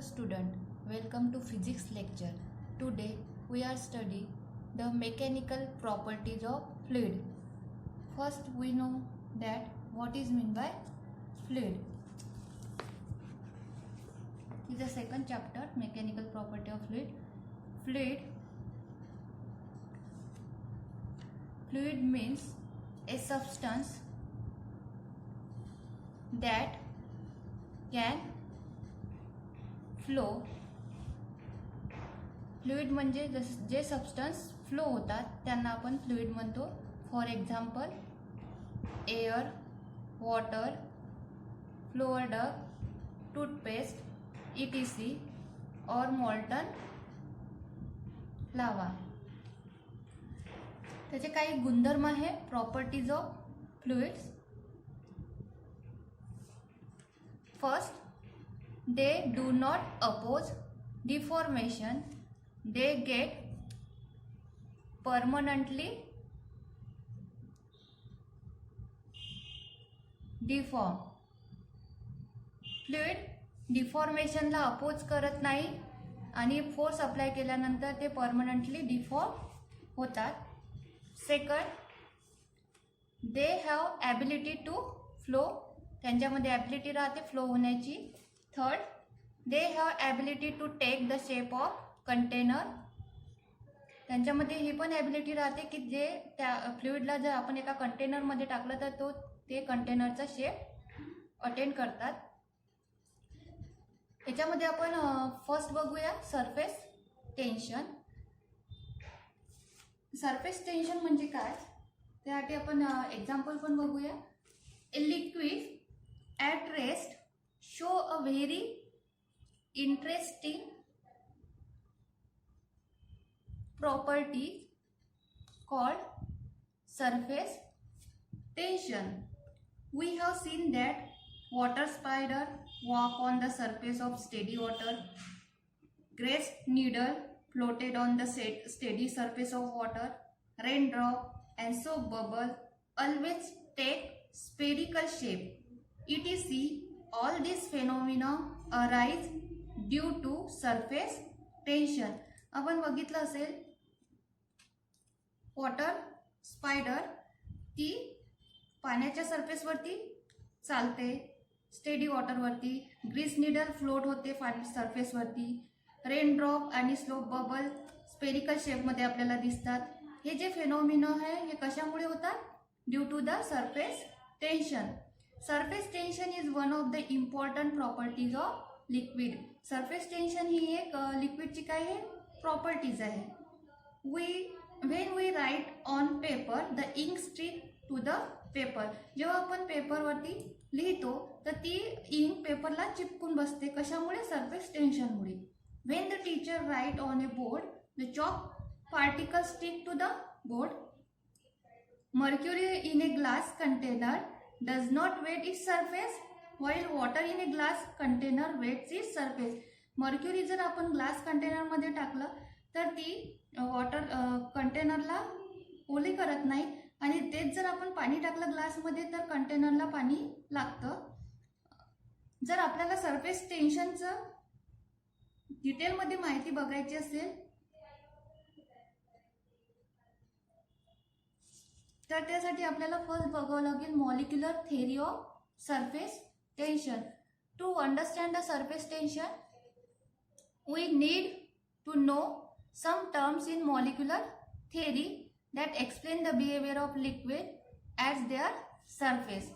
Hello student, welcome to physics lecture. Today we are studying the mechanical properties of fluid. First we know that what is meant by fluid. This is the second chapter, mechanical property of fluid. Fluid means a substance that can flow. Fluid म्हणजे जे substance flow होतात त्यांना आपण fluid म्हणतो. For example air, water, flour duck, toothpaste, ETC और molten lava. त्याचे काही गुणधर्म आहे, properties of fluids. First, they do not oppose deformation, they get permanently deform. Fluid डिफॉर्मेशनला अपोज करत नाही आणि फोर्स अप्लाय केल्यानंतर ते परमनंटली डिफॉर्म होतात. Second, they have ability to flow, त्यांच्यामध्ये ॲबिलिटी राहते फ्लो होण्याची. Third, they have ability to take the shape of container, त्यांच्यामध्ये ही पण ॲबिलिटी राहते की जे त्या फ्लुइडला जर आपण एका कंटेनरमध्ये टाकलं तर ते कंटेनरचा शेप अटेंड करतात. याच्यामध्ये आपण फर्स्ट बघूया सरफेस टेन्शन. सरफेस टेन्शन म्हणजे काय त्यासाठी आपण एक्झाम्पल पण बघूया. A liquid at rest show a very interesting property called surface tension. We have seen that water spider walk on the surface of steady water. Grass needle floated on the steady surface of water. Raindrop and soap bubble always take spherical shape. ETC. All these phenomena arise due to surface tension. आपण बघितलं असेल water spider ती पाण्याच्या सरफेसवरती चालते, steady वॉटरवरती. Greece needle float होते सरफेसवरती. Raindrop आणि slope bubble spherical शेपमध्ये आपल्याला दिसतात. हे जे फेनॉमिना आहे हे कशामुळे होतात? Due to the surface tension. Surface tension is one of the important properties of liquid. सरफेस टेन्शन ही एक लिक्विडची काय आहे प्रॉपर्टीज आहे. When we write on paper the ink stick to the paper. जेव्हा आपण पेपरवरती लिहितो तर ती इंक पेपरला चिपकून बसते. कशामुळे? सरफेस टेन्शनमुळे. When the teacher write on a board the chalk particle stick to the board. Mercury in a glass container does not wet its surface while water in a glass container wets its surface. Mercury जर आपण glass कंटेनरमध्ये टाकलं तर ती water कंटेनरला ओले करत नाही आणि तेच जर आपण पाणी टाकलं ग्लासमध्ये तर कंटेनरला पाणी लागतं. जर आपल्याला सरफेस टेन्शनचं डिटेलमध्ये माहिती बघायची असेल तर त्यासाठी आपल्याला फर्स्ट बघावं लागेल molecular theory of surface tension. To understand the surface tension we need to know some terms in molecular theory that explain the behaviour of liquid at their surface.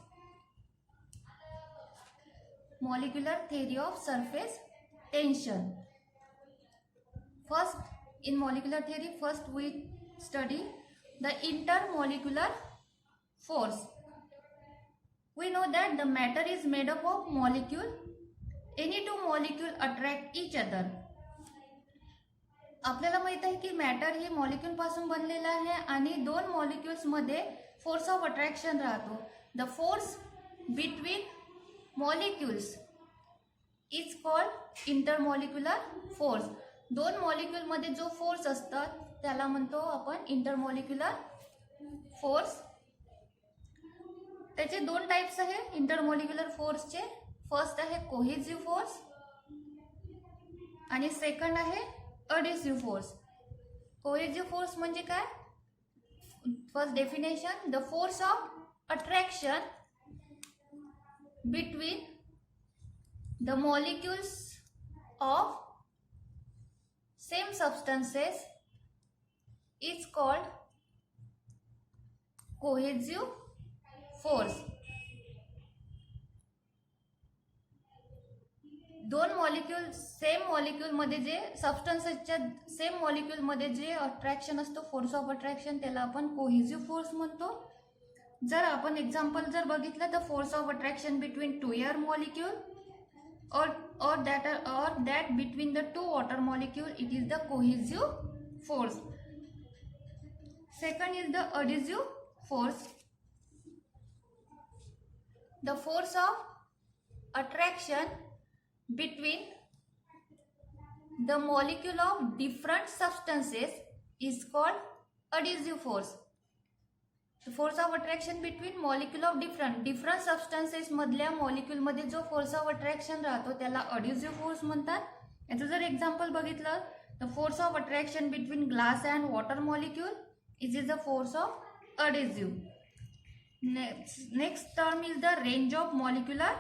Molecular theory of surface tension. First, in molecular theory, first we study the intermolecular force. We know that the matter is made up of molecule. Any two molecule attract each other. आपल्याला माहित आहे की matter हे molecule पासून बनलेलं आहे आणि दोन मॉलिक्युल्स मध्ये फोर्स ऑफ अट्रॅक्शन राहतो. The force between molecules is called intermolecular force. दोन मॉलिक्यूल मध्ये जो फोर्स असतात त्याला म्हणतो आपण इंटरमॉलिक्युलर फोर्स. त्याचे दोन टाइप्स आहे इंटरमॉलिक्युलर फोर्सचे. फर्स्ट आहे कोहेसिव्ह फोर्स आणि सेकंड आहे अडिसिव्ह फोर्स. कोहेसिव्ह फोर्स म्हणजे काय? First definition, the force of attraction between the molecules of same substances is called cohesive force. दोन मॉलिक्यूल सेम मॉलिक्यूलमध्ये जे सबस्टन्सेसच्या सेम मॉलिक्यूलमध्ये जे अट्रॅक्शन असतो, फोर्स ऑफ अट्रॅक्शन, त्याला आपण कोहेसिव्ह फोर्स म्हणतो. जर आपण एक्झाम्पल जर बघितलं तर force of attraction between two air molecule or that between the two water molecule, it is the cohesive force. Second is the adhesive force. The force of attraction between the molecule of different substances is called adhesive force. The force of attraction between molecule of different substances मधल्या molecule मध्ये जो force of attraction राहतो त्याला adhesive force म्हणतात. याचं जर example बघितलं तर force of attraction between glass and water molecule is the force of adhesive. Next term is the range of molecular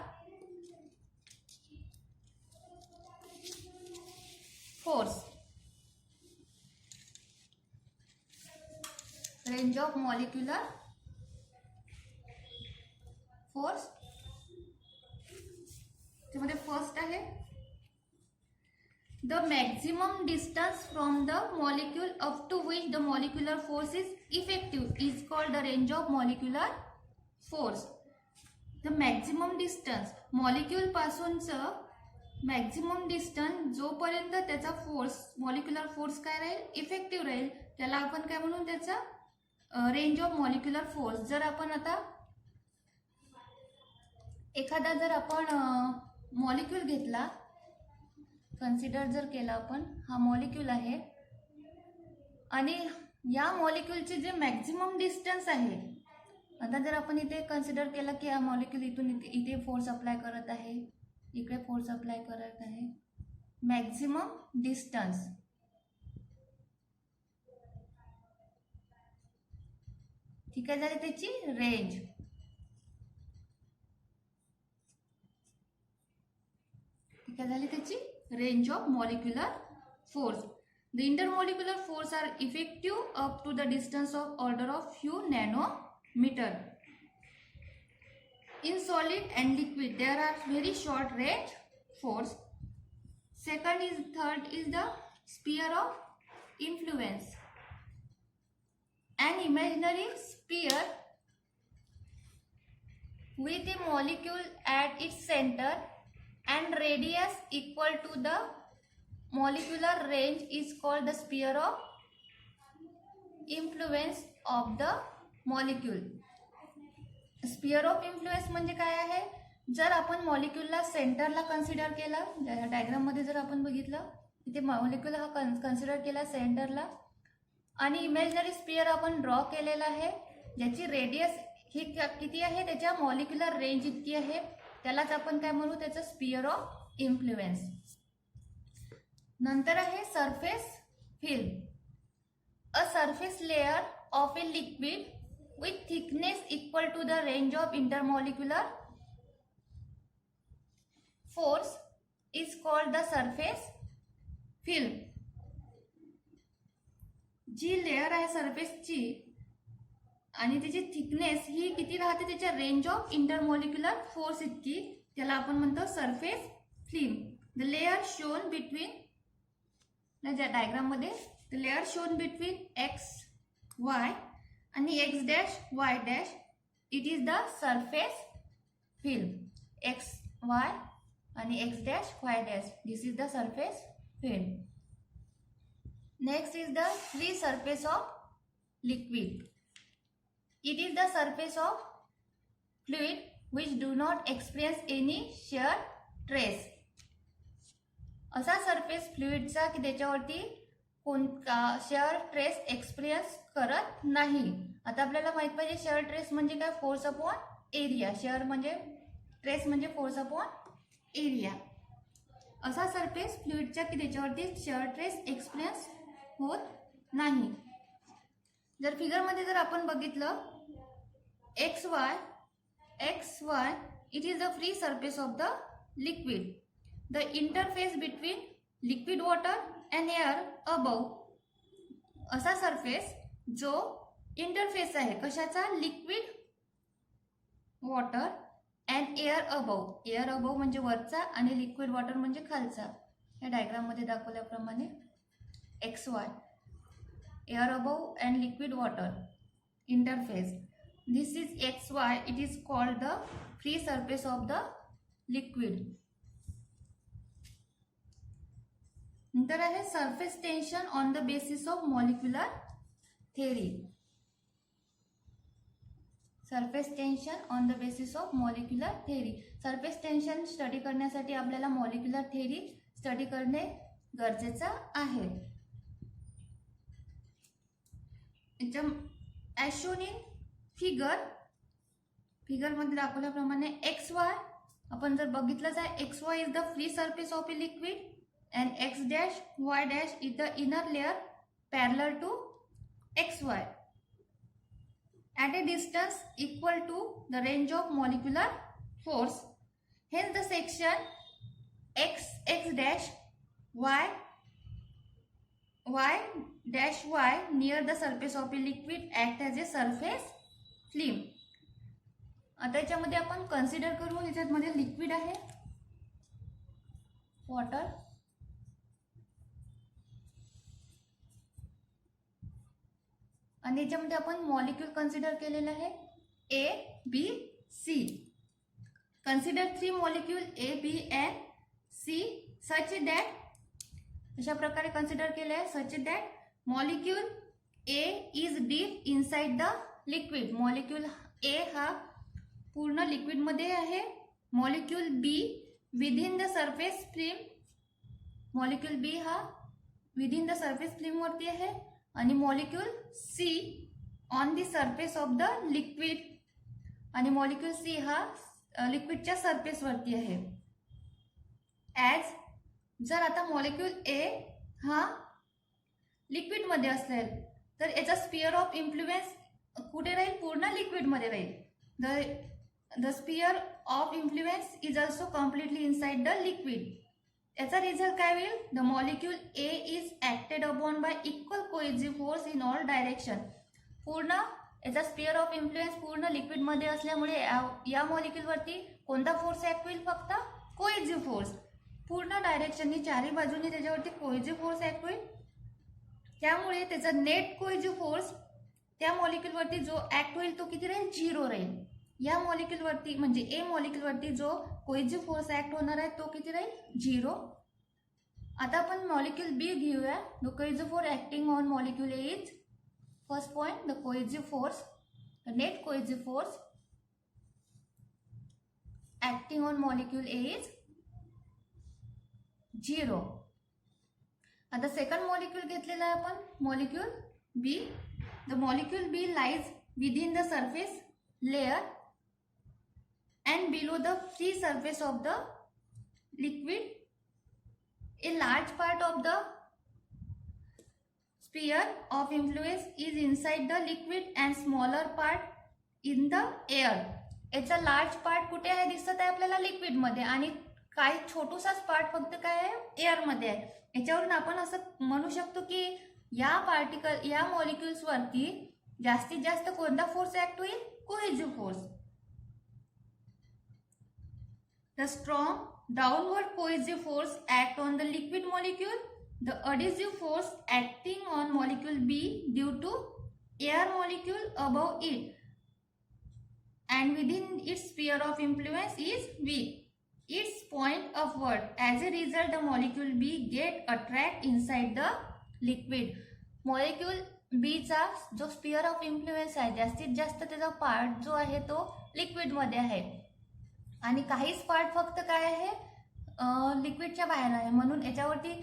force. Range of molecular force. त्यामध्ये first आहे the maximum distance from the molecule up to which the molecular force is effective is called the range of molecular force. The maximum distance, molecule पासूनचं maximum distance जोपर्यंत त्याचा force, molecular force काय राहील, effective राहील, त्याला आपण काय म्हणू, त्याचा रेंज ऑफ मॉलिक्युलर फोर्स. जर आपण आता एखादा जर आपण मॉलिक्यूल घेतला, कन्सिडर जर केला आपण, हा मॉलिक्यूल आहे आणि या मॉलिक्यूलचे जे मॅक्झिमम डिस्टन्स आहे, आता जर आपण इथे कन्सिडर केला की हा मॉलिक्यूल इथून इथे फोर्स अप्लाय करत आहे, इकडे फोर्स अप्लाय करत आहे, मॅक्झिमम डिस्टन्स, ठीक आहे, झाली त्याची रेंज. ठीक आहे, झाली त्याची range of molecular force. The intermolecular force are effective up to the distance of order of few nanometer. In solid and liquid there are very short range force. Third is the sphere of influence. An imaginary sphere with a molecule at its center and radius equal to the molecular range is called the sphere of influence of the molecule. Sphere of influence म्हणजे काय आहे, जर आपण मॉलिक्यूलला सेंटरला consider केला, diagram मध्ये जर आपण बघितलं इथे मॉलिक्यूल हा कन्सिडर केला सेंटरला आणि इमॅजिनरी स्पियर आपण ड्रॉ केलेला आहे, ज्याची रेडियस ही किती आहे, त्याच्या मॉलिक्युलर रेंज इतकी आहे, त्यालाच आपण काय म्हणू, त्याचं स्पियर ऑफ इन्फ्लुएन्स. नंतर आहे surface film. A surface layer of a liquid with thickness equal to the range of intermolecular force is called the surface film. जी लेयर आहे सरफेसची आणि त्याची थिकनेस ही किती राहते, त्याच्या रेंज ऑफ इंटरमॉलिक्युलर फोर्स इतकी, त्याला आपण म्हणतो surface film. The layer shown between, diagram मध्ये the layer shown between x y आणि x dash y dash, it is the surface film. X y आणि x dash y dash, this is the surface film. Next is the free surface of liquid. It is the surface of fluid which do not experience any shear stress. असा surface फ्लुइडचा की त्याच्यावरती कोणता share trace experience करत नाही. आता आपल्याला माहित पाहिजे शेअर ट्रेस म्हणजे काय, फोर्स अपॉन एरिया. शेअर म्हणजे ट्रेस म्हणजे फोर्स अपॉन एरिया. असा सरफेस फ्लुइडच्या की त्याच्यावरती शिअर ट्रेस एक्सपिरियन्स होत नाही. जर फिगरमध्ये जर आपण बघितलं XY it is the free surface of the liquid. The interface between liquid water and air above. असा सरफेस जो इंटरफेस आहे कशाचा, liquid water and air above. Air above म्हणजे वरचा आणि लिक्विड वॉटर म्हणजे खालचा. या डायग्राम मध्ये दाखवल्याप्रमाणे XY air above and liquid water interface. This is XY. It is called the free surface of the liquid. नंतर आहे surface tension on the basis of molecular theory. Surface tension on the basis of molecular theory. Surface tension study करण्यासाठी आपल्याला molecular theory study करणे गरजेचं आहे. As shown in figure मध्ये दाखवल्याप्रमाणे XY आपण जर बघितलंच आहे, XY is the free surface of a liquid and X dash Y dash is the inner layer parallel to XY at a distance equal to the range of molecular force. Hence the section X dash Y dash Y near the surface of a liquid act as a surface film. आता याच्यामध्ये आपण consider करू, याच्यामध्ये liquid आहे water आणि याच्यामध्ये आपण molecule consider केलेलं आहे ABC. Consider 3 molecule A, B and C such that अशा प्रकारे कन्सिडर केले आहे such that molecule A is deep inside the liquid. Molecule A हा पूर्ण लिक्विड मध्ये आहे. Molecule B within the surface film. Molecule B हा विदिन द सरफेस फिल्म वरती आहे आणि molecule C on the surface of the liquid आणि molecule C हा लिक्विडच्या सरफेस वरती आहे. ॲज जर आता मॉलिक्यूल A हा लिक्विड मध्ये असेल तर याचा स्पियर ऑफ इन्फ्लुएन्स कुठे राहील, पूर्ण लिक्विड मध्ये राहील. The sphere of influence is also completely inside the liquid. याचा रिझल्ट काय होईल, the molecule A is acted upon by equal cohesive force in all direction. पूर्ण याचा स्पियर ऑफ इन्फ्लुएन्स पूर्ण लिक्विड मध्ये असल्यामुळे या मॉलिक्यूल वरती कोणता फोर्स ऍक्ट होईल, फक्त कोहेसिव्ह फोर्स. पूर्ण डायरेक्शननी चारही बाजूनी त्याच्यावरती कोहेसिव्ह फोर्स ऍक्ट होईल. त्यामुळे त्याचा नेट कोहेसिव्ह फोर्स त्या मॉलिक्यूल वरती जो ऍक्ट होईल तो किती राहील, 0 राहील. या मॉलिक्यूल वरती म्हणजे ए मॉलिक्यूल वरती जो कोहेसिव्ह फोर्स ऍक्ट होणार आहे तो किती राहील, 0. आता आपण मॉलिक्यूल बी घेऊया. The cohesive force acting on molecule A is, first point, the cohesive force, the net cohesive force acting on molecule A is 0. आता सेकंड मॉलिक्यूल घेतलेला आहे आपण, molecule B. The molecule B lies within the surface layer and below the free surface of the liquid. A large part of the sphere of influence is inside the liquid and smaller part in the air. याचा large part कुठे आहे दिसत आहे आपल्याला, liquid मध्ये, आणि काही छोटूसाच part फक्त काय आहे, एअर मध्ये आहे. याच्यावरून आपण असं म्हणू शकतो की या मॉलिक्युल्स वरती जास्तीत जास्त कोणता फोर्स ऍक्ट होईल, cohesive force. The strong downward cohesive force act on the liquid molecule. The adhesive force acting on molecule B due to air molecule above it and within its sphere of influence is weak. Its point upward. As a result, the molecule B get attract inside the liquid. Molecule B चा जो sphere of influence आहे, जास्तीत जास्त त्याचा part जो आहे तो liquid मध्ये आहे आणि काहीच पार्ट फक्त काय आहे, लिक्विडच्या बाहेर आहे. म्हणून याच्यावरती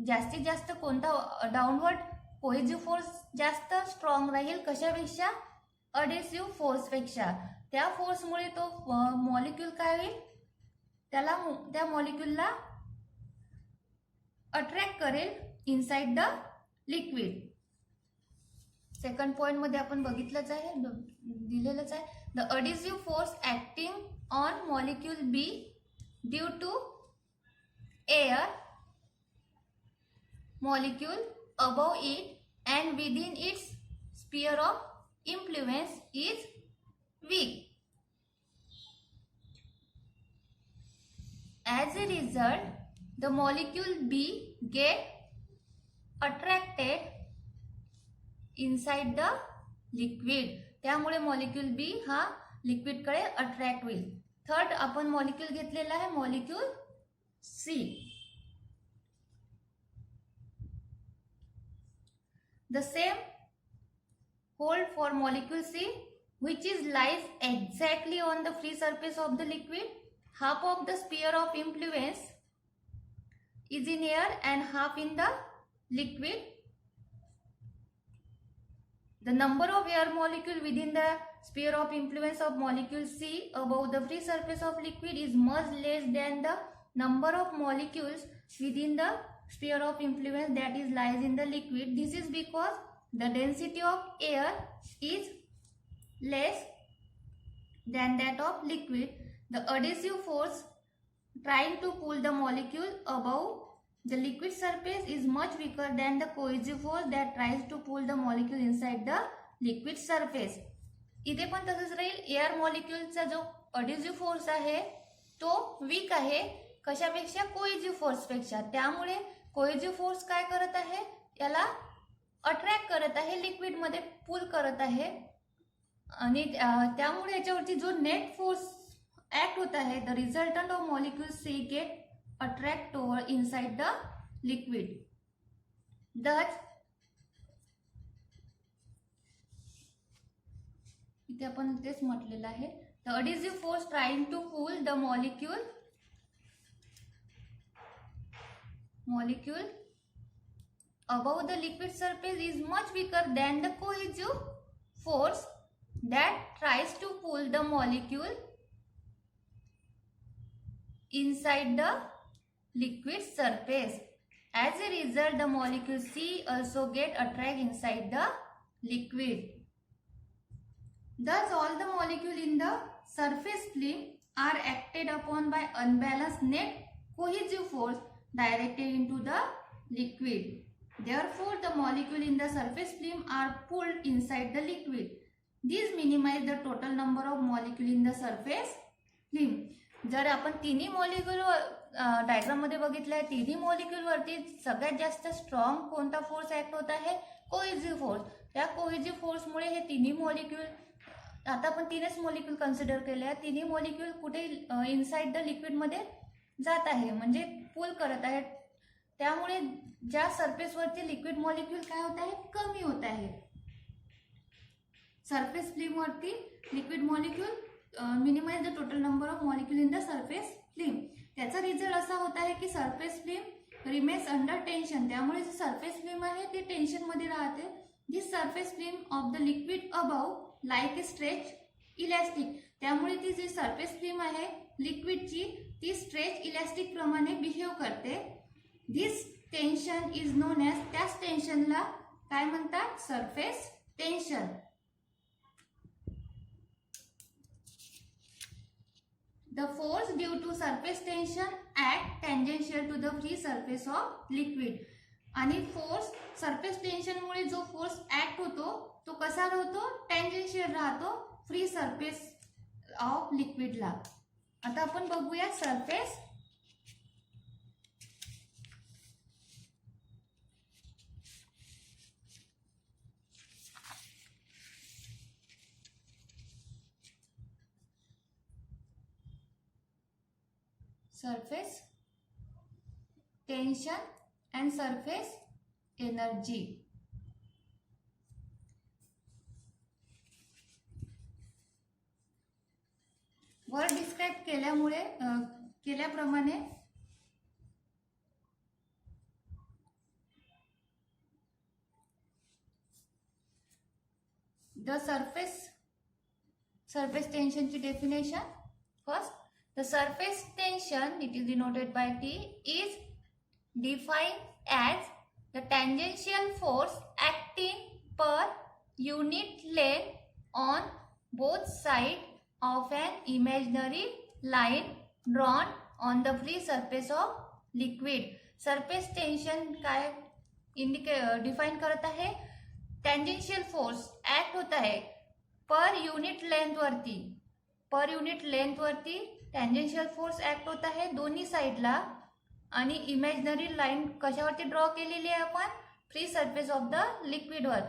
जास्तीत जास्त कोणता डाऊनवर्ड कोहेसिव्ह फोर्स जास्त स्ट्रॉंग राहील, कशापेक्षा, अडेसिव्ह फोर्स पेक्षा. त्या फोर्समुळे तो मॉलिक्यूल काय होईल, त्या मॉलिक्यूलला अट्रॅक्ट करेल inside the liquid. Second point मध्ये आपण बघितलंच आहे, दिलेलंच आहे. The adhesive force acting on molecule B due to air molecule above it and within its sphere of influence is weak. As a result, the molecule B get attracted inside the liquid. त्यामुळे molecule बी हा liquid कडे attract होईल. Third आपण molecule घेतलेला आहे molecule C. The same hold for molecule C, which is lies exactly on the free surface of the liquid. Half of the sphere of influence is in air and half in the liquid. The number of air molecule within the sphere of influence of molecule C above the free surface of liquid is much less than the number of molecules within the sphere of influence that is lies in the liquid. This is because the density of air is less than that of liquid. The adhesive force trying to pull the molecule above the liquid surface is much weaker than the cohesive force that tries to pull the molecule inside the liquid surface. इथे पण तसंच राहील. Air मॉलिक्यूलचा जो adhesive force आहे तो weak आहे कशापेक्षा, cohesive force पेक्षा. त्यामुळे कोहेसिव्ह फोर्स काय करत आहे, याला अट्रॅक्ट करत आहे, लिक्विड मध्ये पुल करत आहे आणि त्यामुळे याच्यावरती जो नेट फोर्स ऍक्ट होत आहे, the resultant of molecule see get attract toward inside the liquid. That इथे आपण तेच म्हटलेलं आहे. The adhesive force trying to pull the molecule above the liquid surface is much weaker than the cohesive force that tries to pull the molecule inside the liquid surface. As a result, the molecule C also get attract inside the liquid. Thus, all the molecules in the surface film are acted upon by unbalanced net cohesive force directed into the liquid. Therefore, the molecules in the surface film are pulled inside the liquid. These minimize the total number of molecules in the surface film. जर आपण तिन्ही molecule diagram मध्ये बघितलं आहे, तिन्ही molecule वरती सगळ्यात जास्त स्ट्रॉंग कोणता फोर्स ऍक्ट होत आहे, कोहेसिव्ह फोर्स. त्या कोहेसिव्ह फोर्स मुळे हे तिन्ही मॉलिक्यूल, आता आपण तीनच मॉलिक्यूल कन्सिडर केले आहे, तिन्ही मॉलिक्यूल कुठे इनसाइड द लिक्विड मध्ये जात आहे, म्हणजे पुल करत आहे. त्यामुळे ज्या सरफेस वरती लिक्विड मॉलिक्यूल काय होत आहे, कमी होत आहे. सरफेस फिल्म वरती liquid molecule minimise the total number of molecule in the surface film. त्याचा रिझल्ट असा होत आहे की surface film remains under tension. त्यामुळे जी सरफेस फिल्म आहे ती टेन्शन मध्ये राहते. This surface film of the liquid above like a stretch elastic. त्यामुळे ती जी सरफेस फिल्म आहे लिक्विडची ती स्ट्रेच इलॅस्टिक प्रमाणे बिहेव करते. दिस टेन्शन इज नोन ॲज, त्याच टेन्शनला काय म्हणतात, surface tension. The force due to surface tension act tangential to the free surface of liquid. आणि फोर्स सरफेस टेन्शन मुळे जो फोर्स ऍक्ट होतो तो कसा राहतो, टँजेन्शियल राहतो फ्री सरफेस ऑफ लिक्विडला. आता आपण बघूया surface. surface tension and surface energy. वर डिस्क्राइब केल्याप्रमाणे द surface tension ची definition. First, the surface tension, it is denoted by T, is defined as the tangential force acting per unit length on both sides of an imaginary line drawn on the free surface of liquid. Surface tension काय define करत आहे, tangential force act होत आहे per unit length वरती tangential force act होत आहे दोन्ही साइडला, आणि इमॅजिनरी लाईन कशावरती ड्रॉ केलेली आहे आपण, फ्री सरफेस ऑफ द लिक्विडवर.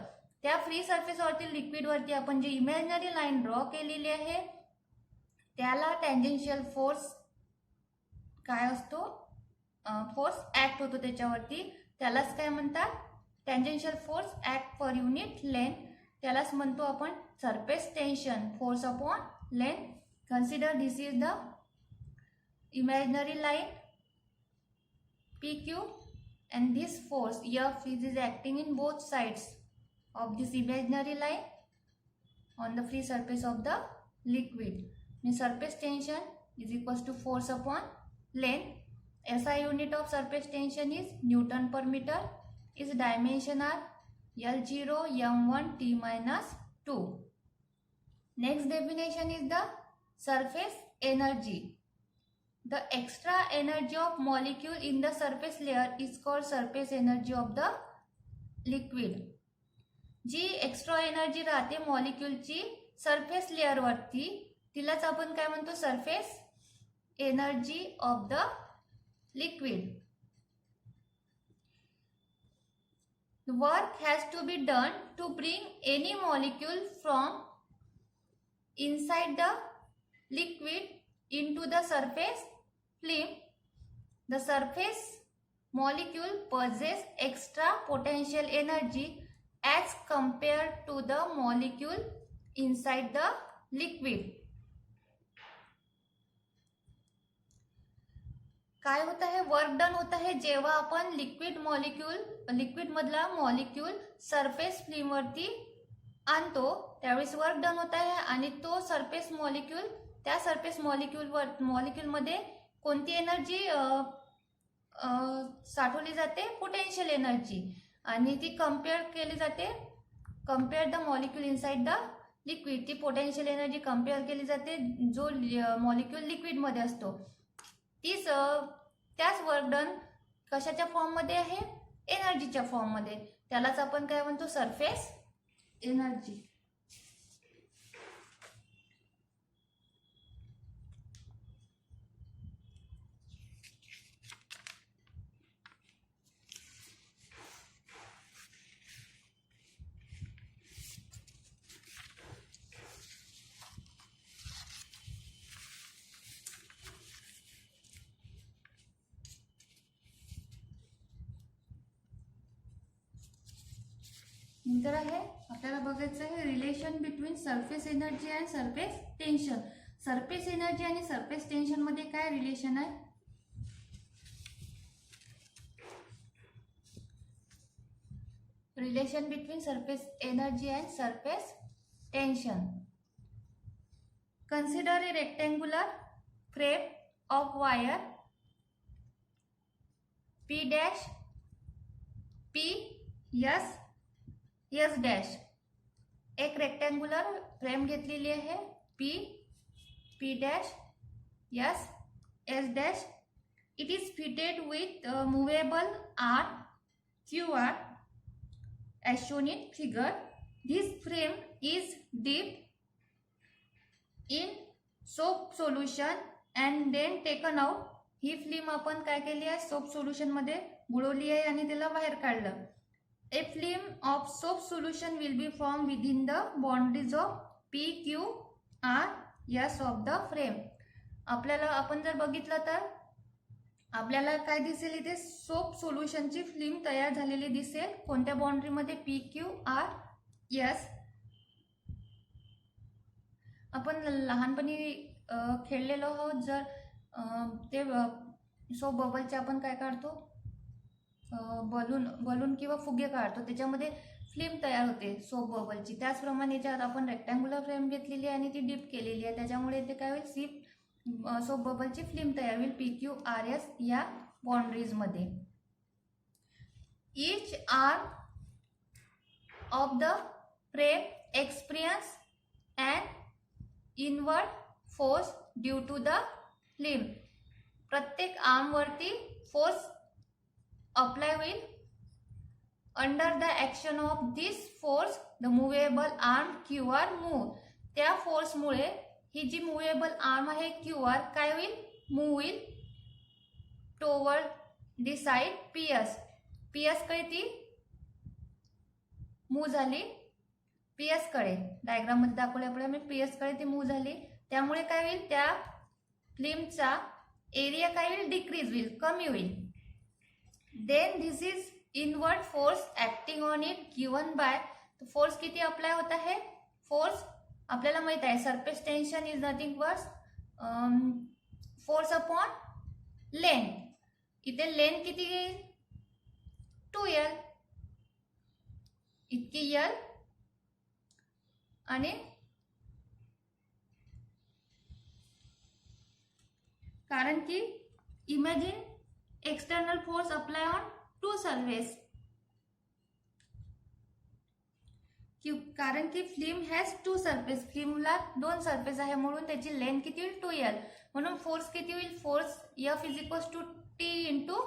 त्या फ्री सरफेसवरती लिक्विडवरती आपण जी इमॅजिनरी लाईन ड्रॉ केलेली आहे त्याला टँजेन्शियल फोर्स काय असतो, फोर्स ऍक्ट होतो त्याच्यावरती, त्यालाच काय म्हणतात, tangential force act per unit length, त्यालाच म्हणतो आपण surface tension, force upon length. Consider this is the imaginary line PQ and this force F is acting in both sides of this imaginary line on the free surface of the liquid. Means surface tension is equals to force upon length. SI unit of surface tension is Newton per meter. Its dimension are L0, M1, T minus 2. Next definition is the surface energy. The extra energy of molecule in the surface layer is called surface energy of the liquid. जी extra energy राहते मॉलिक्यूलची surface layer वरती तिलाच आपण काय म्हणतो, surface energy of the liquid. Work has to be done to bring any molecule from inside the liquid into the surface film. The surface molecule possess extra potential energy as compared to the molecule inside the liquid. काय होता है, work done होता है जेव्हा आपण liquid मधला molecule surface film वरती आणतो त्यावेळेस वर्क डन होता है, आणि तो सरफेस मॉलिक्यूल, त्या सरफेस मॉलिक्यूल मध्ये कोणती एनर्जी साठवली जाते, पोटेन्शियल एनर्जी, आणि ती कंपेअर केली जाते, compare the molecule inside the liquid, ती पोटेन्शियल एनर्जी कंपेअर केली जाते जो मॉलिक्यूल लिक्विड मध्ये असतो. त्याच वर्क डन कशाच्या फॉर्म मध्ये आहे, एनर्जीच्या फॉर्म मध्ये, त्यालाच आपण काय म्हणतो, सरफेस एनर्जी. नंतर आहे आपल्याला बघायचं आहे relation between surface energy and surface tension. Surface energy आणि सरफेस टेन्शन मध्ये काय रिलेशन आहे, relation between surface energy and surface tension. Consider A rectangular frame of wire P dash P S S dash. एक rectangular frame घेतलेली आहे P dash S S dash. It is fitted with movable arm QR as shown in figure. This frame is dipped in soap solution and then taken out. He film आपण काय केली आहे, soap solution मध्ये बुडवली आहे आणि त्याला बाहेर काढलं. A film of soap solution will be formed within the boundaries of P, Q, R, S of the frame. आपल्याला आपण जर बघितलं तर आपल्याला काय दिसेल, इथे सोप सोल्युशनची फिल्म तयार झालेली दिसेल. कोणत्या बाउंड्री मध्ये, P, Q, R, S. आपण लहानपणी खेळलेलो आहोत. जर ते सोप बबलचे आपण काय काढतो, बलून किंवा फुगे काढतो, त्याच्यामध्ये फिल्म तयार होते सोप बबलची. त्याचप्रमाणे याच्यात आपण रेक्टँग्युलर फ्रेम घेतलेली आहे आणि ती डीप केलेली आहे, त्याच्यामुळे ते काय होईल, सोप बबलची फिल्म तयार होईल PQRS या बाउंड्रीज मध्ये. each arm of the frame experience an inward force due to the limb. प्रत्येक आर्म वरती फोर्स अप्लाय होईल. Under the action of this force the movable arm QR move. त्या फोर्समुळे ही जी movable arm आहे QR काय होईल, move होईल toward दी side PS. PS कडे ती मूव्ह झाली, PS कडे डायग्राम मध्ये दाखवल्याप्रमाणे PS कडे ती मूव्ह झाली. त्यामुळे काय होईल, त्या लिम्बचा एरिया काय होईल, डिक्रीज होईल, कमी होईल. Then this is inward force acting on it given by. Force किती अप्लाय होत आहे, फोर्स आपल्याला माहित आहे surface tension is nothing but force upon length. इथे लेंथ किती येईल, 2L, इतकी L. आणि कारण की imagine external force apply on two surface. कारण की फिल्म हॅज टू सरफेस, फिल्मला दोन सरफेस आहे म्हणून त्याची लेंथ किती होईल, 2L. म्हणून फोर्स किती होईल, force F is equals to T into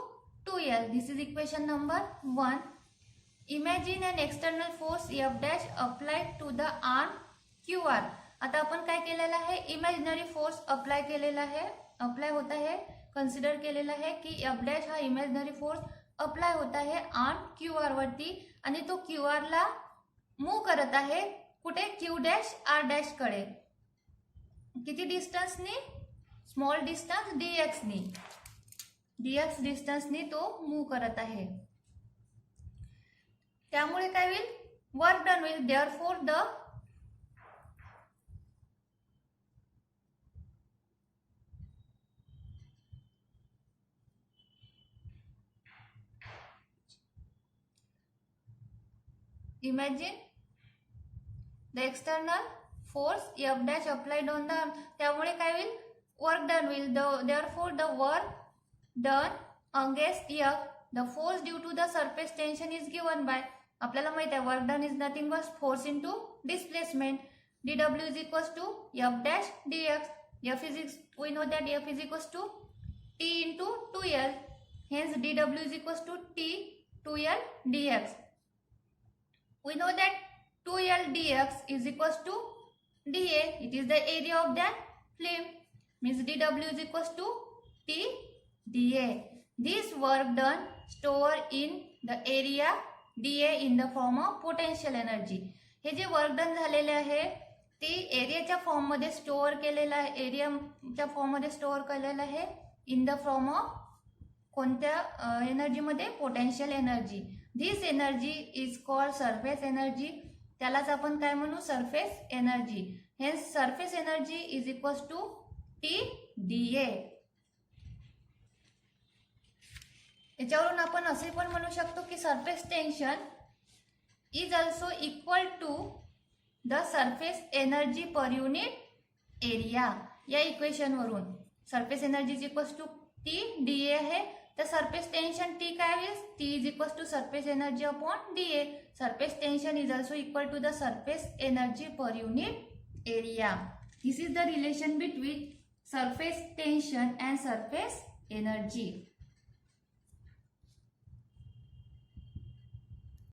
2L. This is equation number 1. Imagine an external force F dash applied to the arm QR. आता आपण काय केलेलं आहे, इमॅजिनरी फोर्स अप्लाय केलेला आहे, अप्लाय होता है, कन्सिडर केलेला आहे की F डॅश हा इमॅजिनरी फोर्स अप्लाय होता है आर्म QR वरती आणि तो QR ला मूव्ह करत आहे कुठे, Q डॅश R डॅश कडे. किती डिस्टन्सनी, स्मॉल डिस्टन्स dx नी, dx डिस्टन्सनी तो मूव्ह करत आहे. त्यामुळे काय होईल, वर्क डन होईल. Therefore the imagine the external force F dash applied on the arm. त्यामुळे काय होईल, वर्क डन होईल. therefore the work done against F, the force due to the surface tension is given by. आपल्याला माहित आहे work done is nothing but force into displacement. dw is equals to F dash dx. we know that F is equals to T into 2L. hence dw is equals to T 2L dx. We know that 2L dx is equals to dA. It is the area of that film. Means dW is equals to T dA. This work done store in the area dA in the form of potential energy. हे जे work done झालेले आहे ते एरियाच्या form मध्ये store केलेलं आहे, एरियाच्या फॉर्म मध्ये स्टोअर केलेलं आहे इन द फॉर्म ऑफ कोणत्या एनर्जी मध्ये, potential energy. This energy is called surface energy. त्यालाच आपण काय म्हणू, surface energy. Hence surface energy is equals to T dA. याच्यावरून आपण असे पण म्हणू शकतो की surface tension is also equal to the surface energy per unit area. या इक्वेशन वरून surface energy is equals to T dA आहे. तर सरफेस टेन्शन T काय आहे, T is equals to surface energy upon dA. Surface tension is also equal to the surface energy per unit area. This is the relation between surface tension and surface energy.